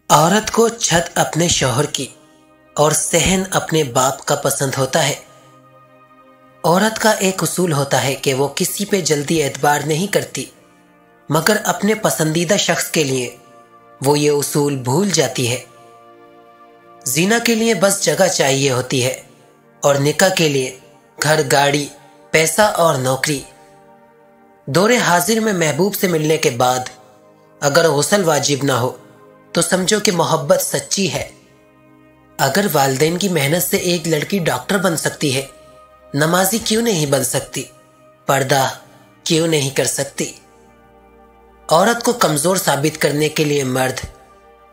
عورت کو چھت اپنے شوہر کی اور صحن اپنے باپ کا پسند ہوتا ہے۔ عورت کا ایک اصول ہوتا ہے کہ وہ کسی پہ جلدی اعتبار نہیں کرتی، مگر اپنے پسندیدہ شخص کے لیے وہ یہ اصول بھول جاتی ہے۔ زنا کے لیے بس جگہ چاہیے ہوتی ہے اور نکاح کے لیے گھر، گاڑی، پیسہ اور نوکری۔ دور حاضر میں محبوب سے ملنے کے بعد اگر غسل واجب نہ ہو تو سمجھو کہ محبت سچی ہے۔ اگر والدین کی محنت سے ایک لڑکی ڈاکٹر بن سکتی ہے، نمازی کیوں نہیں بن سکتی؟ پردہ کیوں نہیں کر سکتی؟ عورت کو کمزور ثابت کرنے کے لیے مرد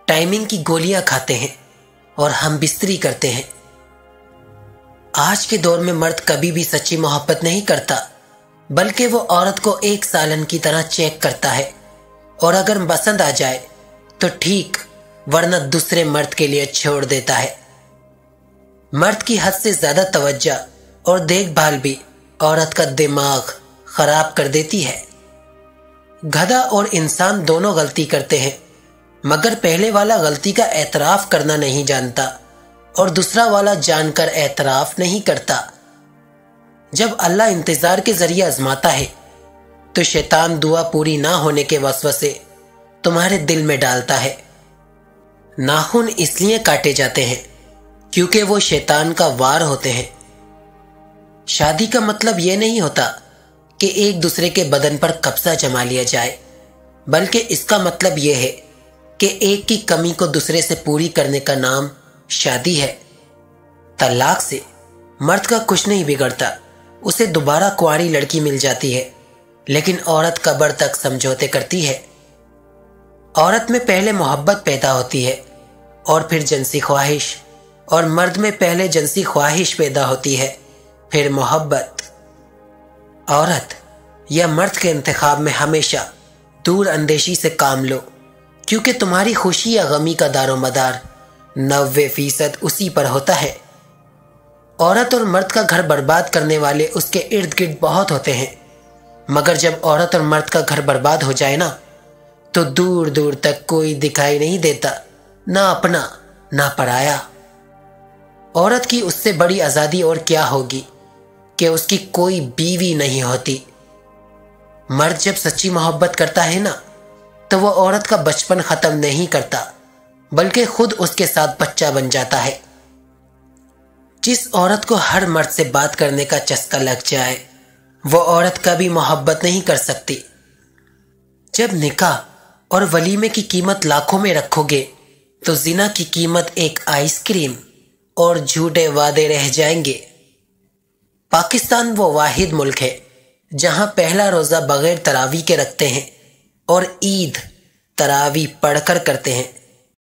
ٹائمنگ کی گولیاں کھاتے ہیں اور ہم بستری کرتے ہیں۔ آج کے دور میں مرد کبھی بھی سچی محبت نہیں کرتا، بلکہ وہ عورت کو ایک سالن کی طرح چیک کرتا ہے، اور اگر پسند آ جائے تو ٹھیک، ورنہ دوسرے مرد کے لیے چھوڑ دیتا ہے۔ مرد کی حد سے زیادہ توجہ اور دیکھ بھال بھی عورت کا دماغ خراب کر دیتی ہے۔ گدھا اور انسان دونوں غلطی کرتے ہیں، مگر پہلے والا غلطی کا اعتراف کرنا نہیں جانتا اور دوسرا والا جان کر اعتراف نہیں کرتا۔ جب اللہ انتظار کے ذریعے آزماتا ہے تو شیطان دعا پوری نہ ہونے کے وسوسے تمہارے دل میں ڈالتا ہے۔ ناخن اس لیے کاٹے جاتے ہیں کیونکہ وہ شیطان کا وار ہوتے ہیں۔ شادی کا مطلب یہ نہیں ہوتا کہ ایک دوسرے کے بدن پر قبضہ جما لیا جائے، بلکہ اس کا مطلب یہ ہے کہ ایک کی کمی کو دوسرے سے پوری کرنے کا نام شادی ہے۔ طلاق سے مرد کا کچھ نہیں بگڑتا، اسے دوبارہ کنواری لڑکی مل جاتی ہے، لیکن عورت قبر تک سمجھوتے کرتی ہے۔ عورت میں پہلے محبت پیدا ہوتی ہے اور پھر جنسی خواہش، اور مرد میں پہلے جنسی خواہش پیدا ہوتی ہے پھر محبت۔ عورت یا مرد کے انتخاب میں ہمیشہ دور اندیشی سے کام لو، کیونکہ تمہاری خوشی یا غمی کا دار و مدار 90% اسی پر ہوتا ہے۔ عورت اور مرد کا گھر برباد کرنے والے اس کے ارد گرد بہت ہوتے ہیں، مگر جب عورت اور مرد کا گھر برباد ہو جائے نا تو دور دور تک کوئی دکھائی نہیں دیتا، نہ اپنا نہ پرایا۔ عورت کی اس سے بڑی آزادی اور کیا ہوگی کہ اس کی کوئی بیوی نہیں ہوتی۔ مرد جب سچی محبت کرتا ہے نا تو وہ عورت کا بچپن ختم نہیں کرتا، بلکہ خود اس کے ساتھ بچہ بن جاتا ہے۔ جس عورت کو ہر مرد سے بات کرنے کا چسکا لگ جائے وہ عورت کبھی محبت نہیں کر سکتی۔ جب نکاح اور ولیمے کی قیمت لاکھوں میں رکھو گے تو زنا کی قیمت ایک آئس کریم اور جھوٹے وعدے رہ جائیں گے۔ پاکستان وہ واحد ملک ہے جہاں پہلا روزہ بغیر تراویح کے رکھتے ہیں اور عید تراویح پڑھ کر کرتے ہیں۔